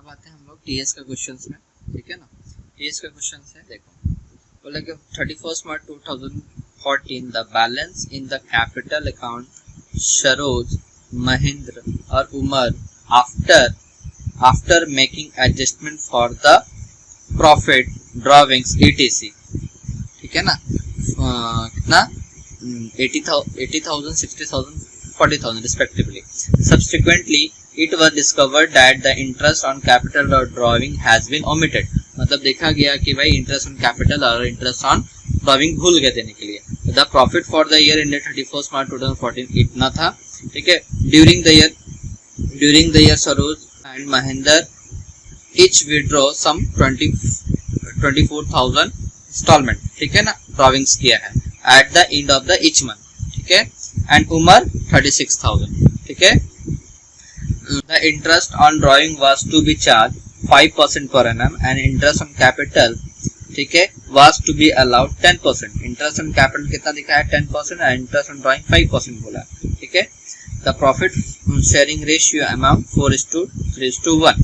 आते हैं हम लोग टीएस का क्वेश्चंस में, ठीक है ना। टीएस का क्वेश्चन है, देखो बोला कि 31 March 2014 the balance in the capital account Saroj, Mahendra और Umar after making adjustment for the profit drawings etc, ठीक है ना। कितना 80,000 60,000 40,000 respectively. Subsequently, it was discovered that the interest on capital or drawing has been omitted. मतलब देखा गया कि भाई इंटरेस्ट ऑन कैपिटल और इंटरेस्ट ऑन ड्रॉइंग भूल गए देने के लिए। The profit for the year ended 31 March 2014 इतना था, ठीक है। During the year Saroj and Mahendra each withdraw some 24,000 instalment, ठीक है ना, ड्रॉइंग्स किया है at the end of the each month, ठीक है। एंड उमर 36,000, ठीक है। The interest on drawing was to be charged 5% per annum and interest on capital, ठीक है, was to be allowed 10%. Interest on capital कितना दिखा है 10% और इंटरेस्ट ऑन ड्रॉइंग 5% बोला, ठीक है। The profit sharing ratio amount 4:3:1.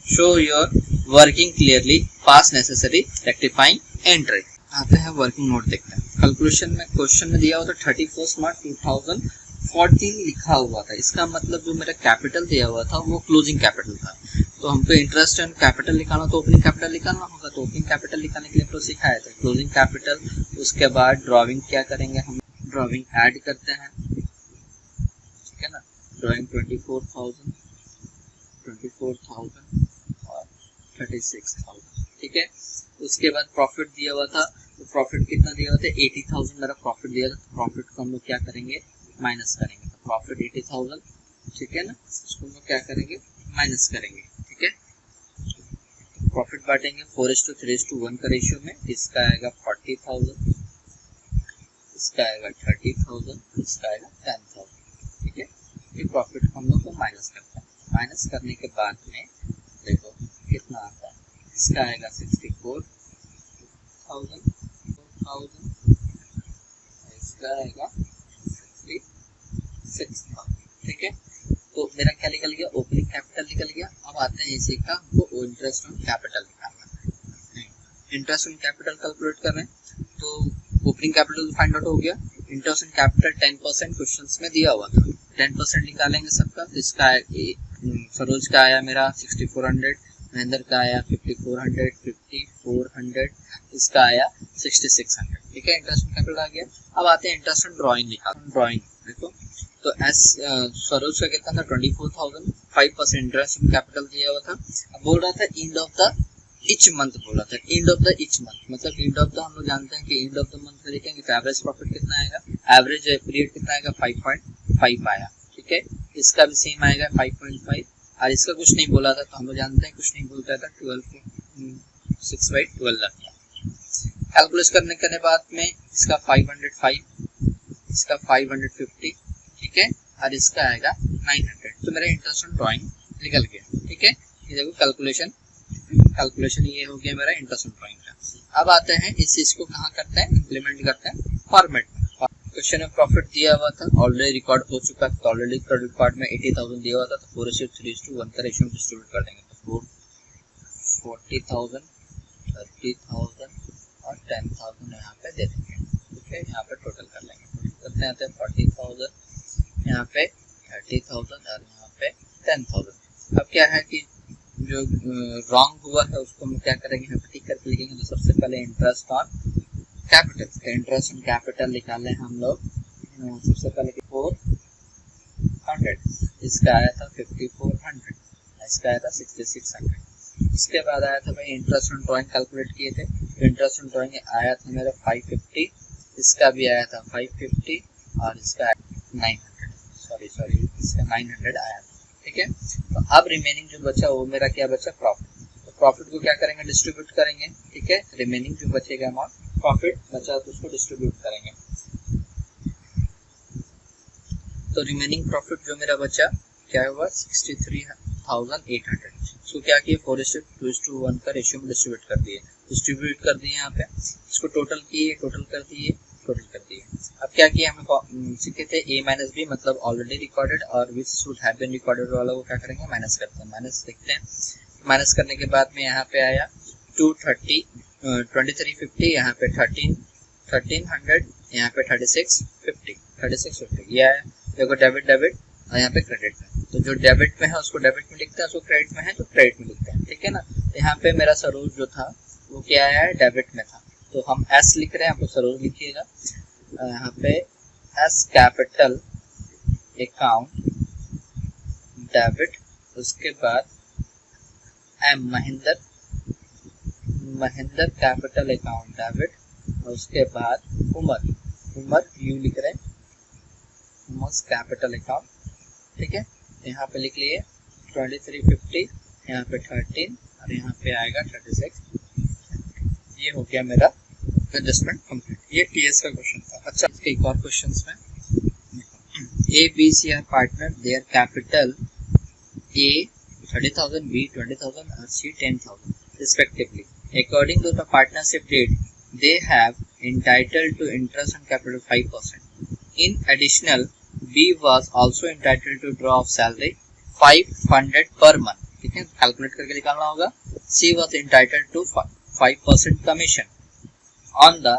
Show your working clearly, pass necessary rectifying entry. आते हैं वर्किंग नोट देखते हैं। कैलकुलेशन में क्वेश्चन में दिया हुआ था 31 मार्च 2014 लिखा हुआ था, इसका मतलब जो मेरा कैपिटल दिया हुआ था वो क्लोजिंग कैपिटल था। तो हमको इंटरेस्ट एंड कैपिटल निकालना तो ओपनिंग कैपिटल निकालना होगा, तो ओपनिंग कैपिटल निकालने के लिए तो सिखाया था क्लोजिंग कैपिटल। उसके बाद ड्रॉइंग क्या करेंगे हम, ड्रॉइंग ऐड करते हैं, ठीक है ना। ड्रॉइंग 24,000 और 36,000, ठीक है। उसके बाद प्रॉफिट दिया हुआ था, तो प्रॉफिट कितना दिया हुआ था 80,000 मेरा प्रॉफिट दिया था। तो प्रॉफिट को हम लोग क्या करेंगे, माइनस करेंगे। तो प्रॉफिट 80,000, ठीक है ना, इसको हम लोग क्या करेंगे, माइनस करेंगे, ठीक है। तो प्रॉफिट बांटेंगे 4:3:1 का रेशियो में। इसका आएगा 40,000, इसका आएगा 30,000, इसका आएगा 10,000, ठीक है। ये प्रॉफिट को हम लोग को माइनस करते हैं। माइनस करने के बाद में देखो कितना आता है, इसका आएगा 64,000, इसका आएगा 66,000, ठीक है। तो मेरा क्या निकल गया, ओपनिंग कैपिटल निकल गया। अब आते हैं इसी का हमको इंटरेस्ट ऑन कैपिटल निकालना है। इंटरेस्ट ऑन कैपिटल कैलकुलेट कर रहे हैं, तो ओपनिंग कैपिटल फाइंड आउट हो गया। इंटरेस्ट ऑन कैपिटल 10% क्वेश्चंस में दिया हुआ था, 10% निकालेंगे सबका। तो इसका सरोज का आया मेरा 6400, महेंद्र का आया 5400, इसका आया 6600, ठीक है। इंटरेस्ट ऑन कैपिटल आ गया। अब आते हैं इंटरेस्ट ऑन ड्रॉइंग निकाल। ड्रॉइंग देखो, तो एस सरोज का कितना था 24,000, 5% इंटरेस्ट ऑन कैपिटल दिया हुआ था। अब बोल रहा था and of the each month, बोला था and of the each month, मतलब एंड ऑफ द हम लोग जानते हैं कि एंड ऑफ द मंथ में देखेंगे तो एवरेज प्रॉफिट कितना आएगा, एवरेज पीरियड कितना आएगा 5.5 आया, ठीक है। इसका भी सेम आएगा 5.5, और इसका कुछ नहीं बोला था, तो हम लोग जानते हैं कुछ नहीं बोलता था 12/6/12 लग गया। कैलकुलेट करने के बाद में इसका 505, इसका 550, ठीक है, और इसका आएगा 900। तो मेरा इंटरेस्ट ऑन ड्रॉइंग निकल गया, ठीक है। ये देखो कैलकुलेशन ये हो गया मेरा इंटरेस्ट ऑन ड्रॉइंग का। अब आते हैं इस चीज को कहाँ करते हैं, इम्प्लीमेंट करते हैं फॉर्मेट में। क्वेश्चन में प्रॉफिट दिया हुआ था, ऑलरेडी रिकॉर्ड हो चुका है। तो ऑलरेडी क्रेडिट कार्ड में 80,000 दिया हुआ था, तो 4:3:1 का रेशियो डिस्ट्रीब्यूट कर देंगे। तो 40,000, 30,000 और 10,000 यहाँ पे दे देंगे, ठीक है। यहाँ पे टोटल कर लेंगे, करते हैं 40,000, यहाँ पे 30,000 और यहाँ पे 10,000। अब क्या है कि जो रॉन्ग हुआ है उसको हम क्या करेंगे, यहाँ पे टिक करके लिखेंगे। तो सबसे पहले interest on capital, interest on capital निकाले हम लोग। सबसे पहले 400, इसका आया था 5400, इसका आया था 6600। इसके बाद आया था भाई इंटरेस्ट ऑन ड्रॉइंग कैलकुलेट किए थे, तो इंटरेस्ट ऑन ड्रॉइंग आया था मेरा 550, इसका भी आया था 550 और इसका 900, सॉरी इसका 900 आया था, ठीक है। तो अब रिमेनिंग जो बचा वो मेरा क्या बचा, प्रॉफिट। तो प्रॉफिट को क्या करेंगे, डिस्ट्रीब्यूट करेंगे, ठीक है। रिमेनिंग जो बचेगा अमाउंट प्रॉफिट बचा तो उसको डिस्ट्रीब्यूट करेंगे। तो रिमेनिंग प्रॉफिट जो मेरा बचा क्या हुआ 63,800। इसको क्या किया 4:2:1 का रेशियो में डिस्ट्रीब्यूट कर दिए यहाँ पे। इसको टोटल कर दिए। अब क्या किया हमें सीखे थे a माइनस बी, मतलब ऑलरेडी रिकॉर्डेड और which should have been recorded वाला वो क्या करेंगे माइनस करते हैं। माइनस देखते हैं माइनस करने के बाद में यहाँ पे आया 2350, यहाँ पे 1300, यहाँ पे 3650 ये आया। देखो डेबिट डेबिट और यहाँ पे क्रेडिट है, तो जो डेबिट में है उसको डेबिट में लिखते हैं, उसको क्रेडिट में है तो क्रेडिट में लिखते हैं, ठीक है ना। तो यहाँ पे मेरा सरोज जो था वो क्या है, डेबिट में था, तो हम एस लिख रहे हैं, आप लोग सरोज लिखिएगा। यहाँ पे एस कैपिटल अकाउंट डेबिट, उसके बाद M Mahendra capital account debit, और उसके बाद उमर यू लिख रहे हैं, उमर कैपिटल अकाउंट, ठीक है। यहाँ पे लिख लिए 2350, यहाँ पे 13 और यहाँ पे आएगा 36। ये हो गया मेरा एडजस्टमेंट कंप्लीट। ये टीएस का क्वेश्चन था। अच्छा, इसके एक और क्वेश्चन में A B C are partner, their capital A 30,000, B 20,000 और C 10,000 respectively. According to the partnership deed, they have entitled to interest on capital 5%. In addition, B was also entitled to draw of salary 500 per month. ठीक है, calculate करके निकालना होगा। C was entitled to 5% commission on the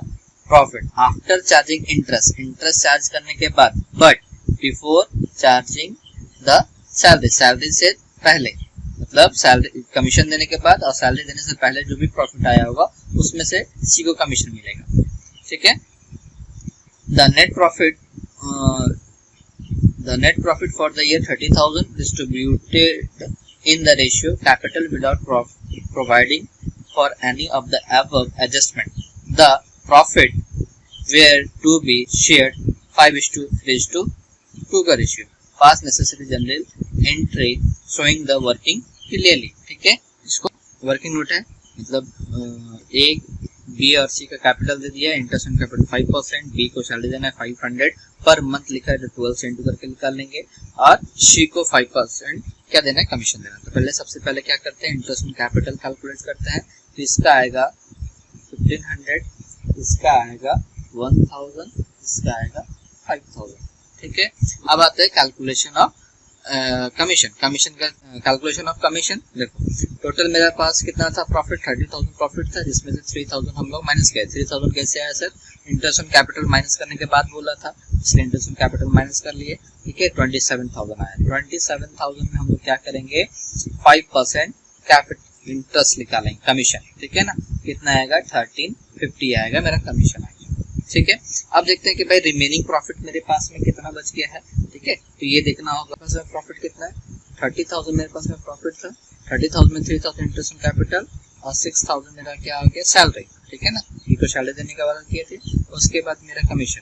profit after charging interest charge करने के बाद, but before charging the salary से पहले, मतलब सैलरी कमीशन देने के बाद और सैलरी देने से पहले जो भी प्रॉफिट आया होगा उसमें से सी को कमीशन मिलेगा, ठीक है। The net profit for the year 30,000 distributed in the ratio capital without providing for any of the above adjustment. The profit were to be shared 5:3:2 का ratio. Pass necessary journal entry showing the working clearly, ठीक है। इसको working note है, मतलब A B और सी का capital दे दिया, interest on capital 5%, B को सैलरी देना है 500 पर मंथ लिखा है, तो 12 से इंटू करके निकाल लेंगे, और सी को 5% क्या देना है, कमीशन देना है। तो पहले सबसे पहले क्या करते हैं, इंटरेस्ट ऑन कैपिटल कैलकुलेट करते हैं। तो इसका आएगा 1500, इसका आएगा 1000, इसका आएगा 5000, ठीक है। अब आते हैं कैलकुलेशन ऑफ कमीशन का कैलकुलेशन ऑफ कमीशन। देखो टोटल मेरे पास कितना था, प्रॉफिट 30,000 प्रॉफिट था, जिसमें से 3,000 हम लोग माइनस किए। 3,000 कैसे आया sir, interest on capital minus करने के बाद बोला था, इसलिए इंटरेस्ट ऑन कैपिटल माइनस कर लिए, ठीक है। 27,000 आया। 27,000 में हम लोग क्या करेंगे, 5% कैपिटल इंटरेस्ट निकालेंगे कमीशन, ठीक है ना। कितना आएगा, 1350 आएगा मेरा कमीशन आएगा, ठीक है। अब देखते हैं कि भाई रिमेनिंग प्रॉफिट मेरे पास में कितना बच गया है, ठीक है। तो ये देखना होगा प्रॉफिट कितना है, 30,000 मेरे पास में प्रॉफिट था, 30,000 में 3,000 इंटरेस्ट ऑन कैपिटल और 6,000 मेरा क्या हो गया, सैलरी, ठीक है ना। ये तो सैलरी देने का वादा किए थे, उसके बाद मेरा कमीशन,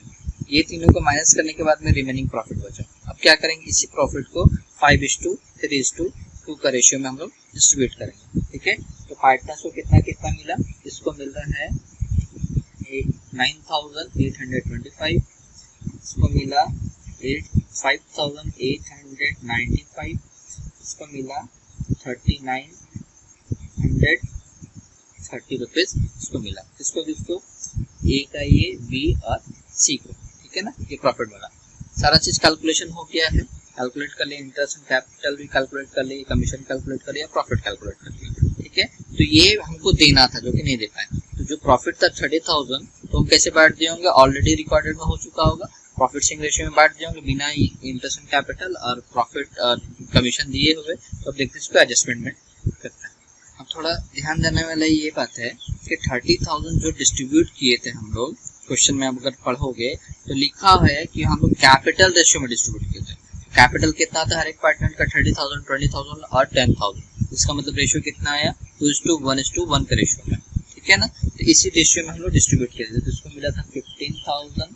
ये तीनों को माइनस करने के बाद में रिमेनिंग प्रॉफिट बचा। अब क्या करेंगे, इसी प्रॉफिट को 5:3:2 का रेशियो में हम लोग डिस्ट्रीब्यूट करेंगे, ठीक है। तो पार्टनर्स को कितना कितना मिला, इसको मिल रहा है 9,825, इसको मिला 5,895, इसको मिला 3,930 रुपीज इसको मिला। इसको ए का ये, बी और सी को, ठीक है ना। ये प्रॉफिट बना, सारा चीज कैलकुलेशन हो गया है, कैलकुलेट कर लिए, इंटरेस्ट एंड कैपिटल भी कैलकुलेट कर लिए, कमीशन कैलकुलेट कर लिया, प्रॉफिट कैलकुलेट कर लिया, ठीक है। तो ये हमको देना था जो कि नहीं दे पाए। तो जो प्रॉफिट था 30,000, तो हम कैसे बांट दिए होंगे, ऑलरेडी रिकॉर्डेड में हो चुका होगा, प्रॉफिट शेयरिंग रेशियो में बांट दिए होंगे बिना इंटरेस्ट एंड कैपिटल और प्रॉफिट और कमीशन दिए हुए। तो अब देखते हैं इसको एडजस्टमेंट में करते हैं। अब थोड़ा ध्यान देने वाला ये बात है कि 30,000 जो डिस्ट्रीब्यूट किए थे हम लोग, क्वेश्चन में अगर पढ़ोगे तो लिखा है कि हम लोग कैपिटल रेशियो में डिस्ट्रीब्यूट किए थे। कैपिटल कितना था हर एक पार्टनर का, 30,000, 20,000 और 10,000। इसका मतलब रेशियो कितना आया, 2:1:1 का रेशियो में, ठीक है ना। तो इसी रेशियो में हम लोग डिस्ट्रीब्यूट किए थे। तो इसको मिला था 15,000,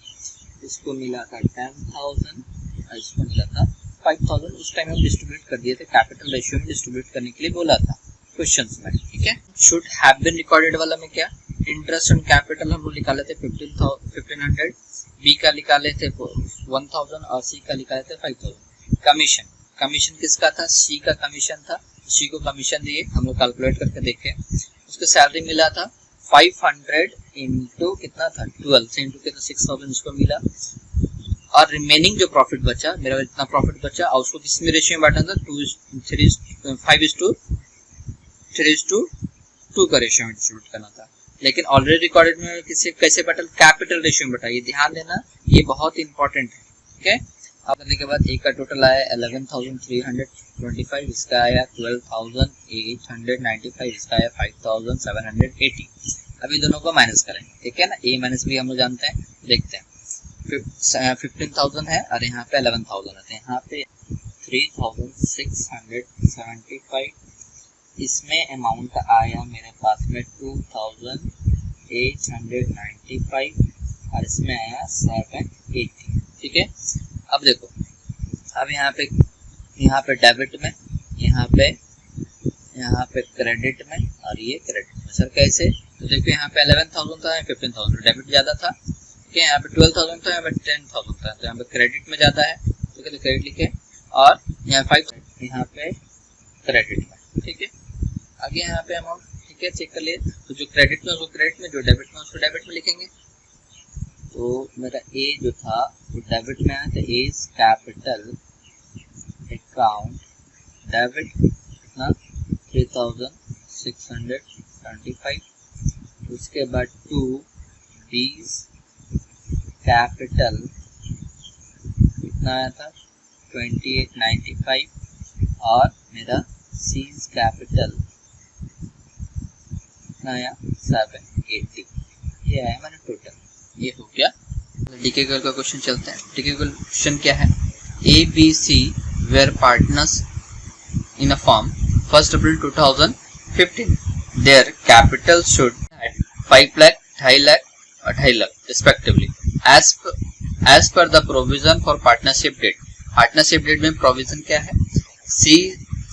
इसको मिला था 10,000 और इसको मिला था 5,000। उस टाइम हम डिस्ट्रीब्यूट कर दिए थे, कैपिटल रेशियो में डिस्ट्रीब्यूट करने के लिए बोला था क्वेश्चंस में, ठीक है। शुड हैव बीन रिकॉर्डेड वाला में क्या, इंटरेस्ट ऑन कैपिटल हम लोग निकाले थे 1500, बी का निकाले थे 1000 और सी का निकाले थे 5000। कमीशन किसका था, सी का कमीशन था, सी को कमीशन दिए, हम लोग कैलकुलेट करके देखे, उसको सैलरी मिला था 500 इंटू कितना था, 12 से इंटू कितना 6,000 उसको मिला। और रिमेनिंग जो प्रॉफिट बचा, मेरा इतना प्रॉफिट बचा और उसको किस में रेशियो में बांटा था, 5:3:2 3:2 का रेशियो में डिस्ट्रीब्यूट करना था, लेकिन ऑलरेडी रिकॉर्डेड में किसी कैसे बटा, कैपिटल रेशियो में बटा। ये ध्यान देना, ये बहुत इंपॉर्टेंट है। ओके, अब करने के बाद एक का टोटल आया 11,325, इसका आया 12,895, इसका आया 5,780। अभी दोनों को माइनस करेंगे, ठीक है ना। ए माइनस बी हम लोग जानते हैं, देखते हैं। 15,000 है और यहाँ पे 11,000 है, यहाँ पे 3,675। इसमें अमाउंट आया मेरे पास में 2,895 और इसमें आया 780, ठीक है। अब देखो, अब यहाँ पे डेबिट में, यहाँ पे क्रेडिट में और ये क्रेडिट में। सर कैसे? तो देखो यहाँ पे 11,000 था, 15,000 डेबिट ज्यादा था, ठीक है। यहाँ पे 12,000 था, यहाँ पे 10,000 था, तो यहाँ पे क्रेडिट में ज्यादा है, ठीक है, तो क्रेडिट लिखे। और यहाँ 5 यहाँ पे क्रेडिट में, ठीक है। आगे यहाँ पे अमाउंट, ठीक है, चेक कर लिए। तो जो क्रेडिट में उसको क्रेडिट में, जो डेबिट में उसको डेबिट में लिखेंगे। तो मेरा ए जो था वो डेबिट में आया, तो ए कैपिटल अकाउंट डेबिट कितना 3,675। उसके बाद 2 बी कैपिटल कितना आया था 2895 और मेरा सी कैपिटल कितना आया 780। ये आया मैंने टोटल, ये हो गया। डीके का क्वेश्चन चलते हैं। डीके क्वेश्चन क्या है? A B C were partners in a firm 1 April 2015. Their capital should at 5 lakh, 2.5 lakh और 2.5 lakh respectively. As per the provision for partnership deed. Partnership deed में provision क्या है?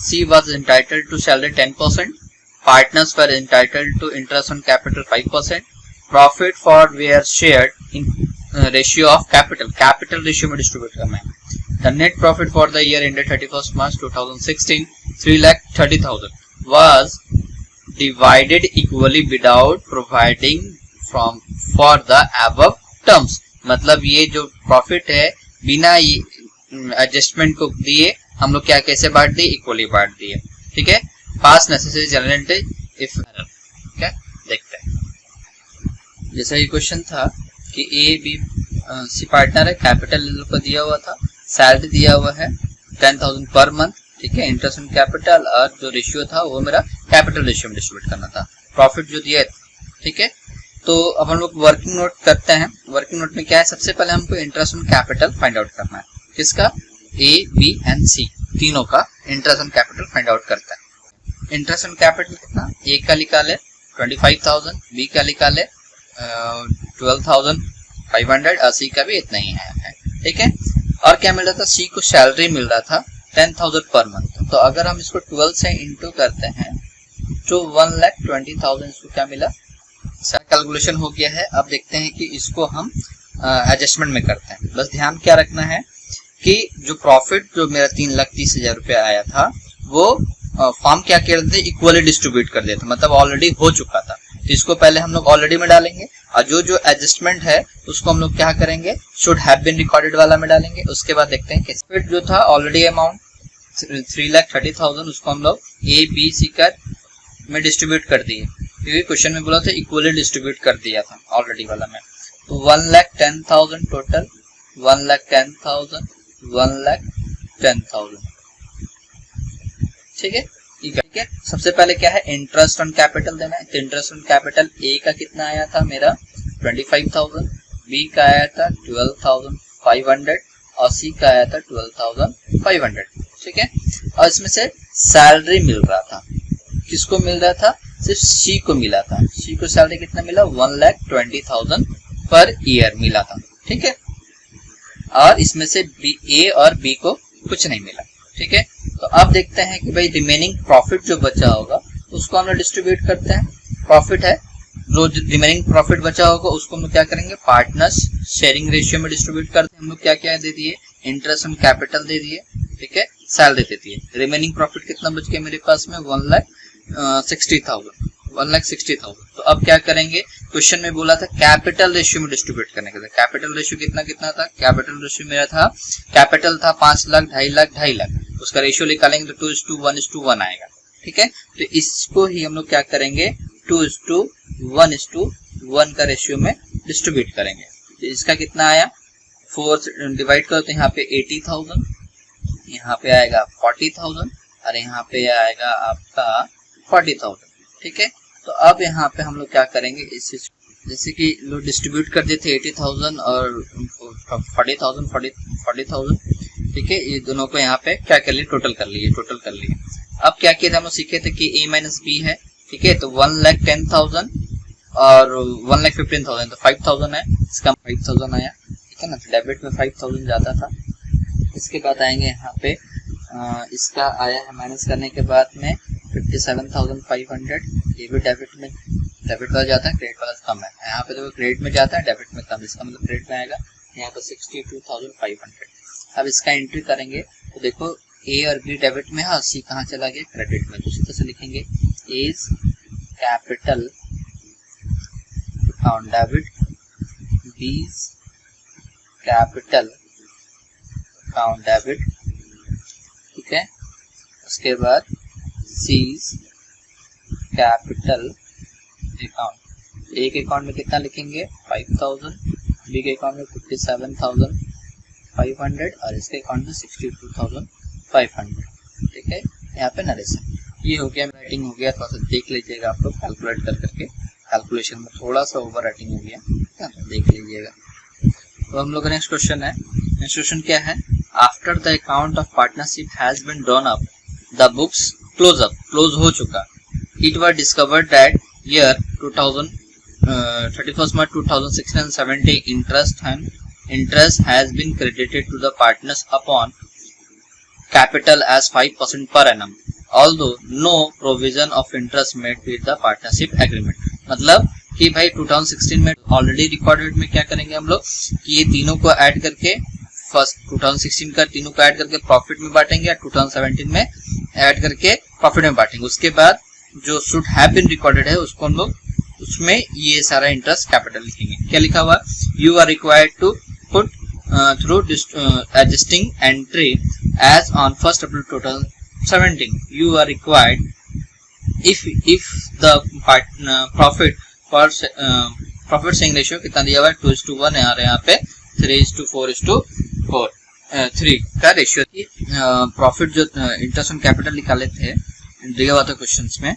C was entitled to salary 10%. Partners were entitled to interest on capital 5%. Profit for were shared in ratio of capital. Capital ratio में distribute करना है. The net profit for the year ended 31st March 2016 3,30,000 was divided equally without providing for the above terms. मतलब ये जो profit है बिना adjustment को दिए हम लोग क्या कैसे बांट दिए? इक्वली बांट दिए, ठीक है। पास नेसेसरी जनरल इफ क्या देखते हैं। जैसा ये क्वेश्चन था कि ए बी सी पार्टनर है, कैपिटल को दिया हुआ था, सैलरी दिया हुआ है 10,000 पर मंथ, ठीक है। इंटरेस्ट ऑन कैपिटल और जो रेशियो था वो मेरा कैपिटल रेशियो में डिस्ट्रीब्यूट करना था। प्रॉफिट जो दिया, ठीक है। तो अब हम लोग वर्किंग नोट करते हैं। वर्किंग नोट में क्या है? सबसे पहले हमको interest on capital find out करना है। किसका? ए बी एंड सी तीनों का interest on capital find out करता है। इंटरेस्ट ऑन कैपिटल कितना? ए का निकाले 25,000, बी का निकाले 12,500 और सी का भी इतना ही है, ठीक है। और क्या मिल रहा था? सी को सैलरी मिल रहा था 10,000 पर मंथ। तो अगर हम इसको 12 से इंटू करते हैं तो 1,20,000 इसको क्या मिला? सारा कैलकुलेशन हो गया है। अब देखते हैं कि इसको हम एडजस्टमेंट में करते हैं। बस ध्यान क्या रखना है कि जो प्रॉफिट जो मेरा 3,30,000 रुपया आया था वो फॉर्म क्या कर देते? इक्वली डिस्ट्रीब्यूट कर देते, मतलब ऑलरेडी हो चुका था। तो इसको पहले हम लोग ऑलरेडी में डालेंगे और जो एडजस्टमेंट है उसको हम लोग क्या करेंगे? शुड हैव बीन रिकॉर्डेड वाला में डालेंगे। उसके बाद देखते हैं कि जो था ऑलरेडी अमाउंट 3,30,000 उसको हम लोग ए बी सी कर में डिस्ट्रीब्यूट कर दिए, क्योंकि क्वेश्चन में बोला था इक्वली डिस्ट्रीब्यूट कर दिया था ऑलरेडी वाला में। तो 1,10,000 टोटल, 1,10,000, 1,10,000, ठीक है। ठीक है, सबसे पहले क्या है? इंटरेस्ट ऑन कैपिटल देना है। तो इंटरेस्ट ऑन कैपिटल ए का कितना आया था मेरा 25,000, बी का आया था 12,500 और सी का आया था 12,500, ठीक है। और इसमें से सैलरी मिल रहा था, किसको मिल रहा था? सिर्फ सी को मिला था। सी को सैलरी कितना मिला? 1,20,000 पर ईयर मिला था, ठीक है। और इसमें से बी ए और बी को कुछ नहीं मिला, ठीक है। तो अब देखते हैं कि भाई रिमेनिंग प्रॉफिट जो बचा होगा उसको हम लोग डिस्ट्रीब्यूट करते हैं। प्रॉफिट है, जो रिमेनिंग प्रॉफिट बचा होगा उसको हम लोग क्या करेंगे? पार्टनर्स शेयरिंग रेशियो में डिस्ट्रीब्यूट करते हैं। हम लोग क्या क्या दे दिए? इंटरेस्ट ऑन कैपिटल दे दिए, ठीक है, सैलरी दे दिए। रिमेनिंग प्रॉफिट कितना बच गया मेरे पास में? 1,60,000। तो अब क्या करेंगे? क्वेश्चन में बोला था कैपिटल रेशियो में डिस्ट्रीब्यूट करने के लिए। कैपिटल रेशियो कितना था? कैपिटल रेशियो मेरा था, कैपिटल था 5 लाख, 2.5 लाख, 2.5 लाख, उसका रेशियो निकालेंगे तो 2:1:1 आएगा, ठीक है। तो इसको ही हम लोग क्या करेंगे 2:1:1 का रेशियो में डिस्ट्रीब्यूट करेंगे। तो इसका कितना आया 4 डिवाइड करो तो यहाँ पे 80,000, यहाँ पे आएगा 40,000 और यहाँ पे आएगा आपका 40,000, ठीक है। तो अब यहाँ पे हम लोग क्या करेंगे इस जैसे कि लोग डिस्ट्रीब्यूट कर देते 80,000 और 40,000, ठीक है। ये दोनों को यहाँ पे क्या कर लिए टोटल कर लिए। अब क्या किया था हम लोग सीखे थे कि a माइनस b है, ठीक है। तो 1,10,000 और 1,15,000 तो 5,000 है, इसका 5,000 आया, ठीक है ना। डेबिट में 5,000 जाता था। इसके बाद आएंगे यहाँ पे इसका आया है माइनस करने के बाद में 57,500, ये भी डेबिट वाला जाता है, क्रेडिट वाला कम है। यहाँ पे तो क्रेडिट में जाता है, डेबिट में कम, इसका मतलब क्रेडिट में आएगा यहाँ पे 62,500। अब इसका एंट्री करेंगे तो देखो ए और बी डेबिट में है और सी कहाँ चला गया क्रेडिट में। तो इसी तरह से लिखेंगे A's capital account debit, B's capital account debit, ठीक है। उसके बाद सीज कैपिटल अकाउंट। एक अकाउंट में कितना लिखेंगे 5,000, बी के अकाउंट में 57,500 और इसके अकाउंट में 62,500, ठीक है। यहाँ पे नरेशन ये हो गया, राइटिंग हो गया, थोड़ा सा देख लीजिएगा आप लोग कैलकुलेट करके। कैलकुलेशन में थोड़ा सा ओवर राइटिंग हो गया, देख लीजिएगा। तो हम लोग का नेक्स्ट क्वेश्चन है। नेक्स्ट क्वेश्चन क्या है, after the account of partnership has been drawn up the books close हो चुका, it was discovered that year 31st March 2016-17 interest has been credited to the partners upon capital as 5% per annum, although no provision of interest made with the partnership agreement। मतलब कि भाई 2016 में already recorded में क्या करेंगे हम लोग कि ये तीनों को ऐड करके फर्स्ट 2016 का तीनों को ऐड करके प्रॉफिट में बांटेंगे या 2017 में ऐड करके प्रॉफिट में बांटेंगे। उसके बाद जो शुड हैव बीन रिकॉर्डेड है उसको हम लोग उसमें ये सारा इंटरेस्ट कैपिटल लिखेंगे। क्या लिखा हुआ, you are required to put through adjusting entry as on 1 April 2017 you are required if the profit sharing ratio कितना दिया हुआ है 2:1 है और यहाँ पे 3:4 का रेशियो। प्रॉफिट जो इंटरेस्ट ऑन कैपिटल निकाले थे दिया हुआ था क्वेश्चंस में,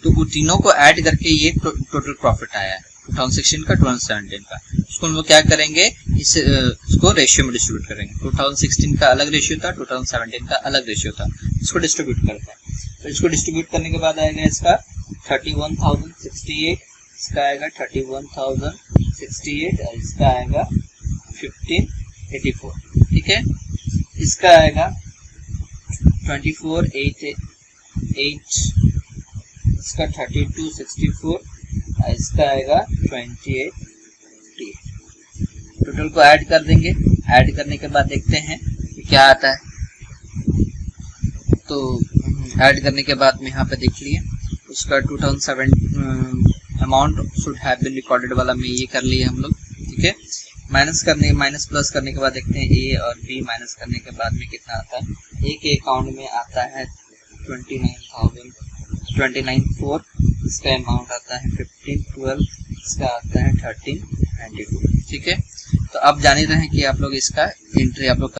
तो वो तीनों को ऐड करके ये टोटल प्रॉफिट आया है 2016 का 2017 का। इसको हम लोग क्या करेंगे इसको रेशियो में डिस्ट्रीब्यूट करेंगे। 2016 का अलग रेशियो था, 2017 का अलग रेशियो था, इसको डिस्ट्रीब्यूट करते हैं। तो इसको डिस्ट्रीब्यूट करने के बाद आएगा इसका 31,068, इसका आएगा 31,068 और इसका आएगा 1584, ठीक है। इसका आएगा 24,888, इसका 32,64 और इसका आएगा 28,88। टोटल को ऐड कर देंगे। ऐड करने के बाद देखते हैं कि क्या आता है। तो ऐड करने के बाद में यहाँ पे देख लिए उसका 2007 amount should have been recorded वाला में ये कर लिए हम लोग, ठीक है। माइनस प्लस करने के बाद देखते हैं ए और बी माइनस करने के बाद में कितना आता है। ए के अकाउंट में आता है 29,400, इसका अमाउंट आता है 1512, इसका आता है 1392, ठीक है। तो आप जान ही रहे हैं कि आप लोग इसका एंट्री आप लोग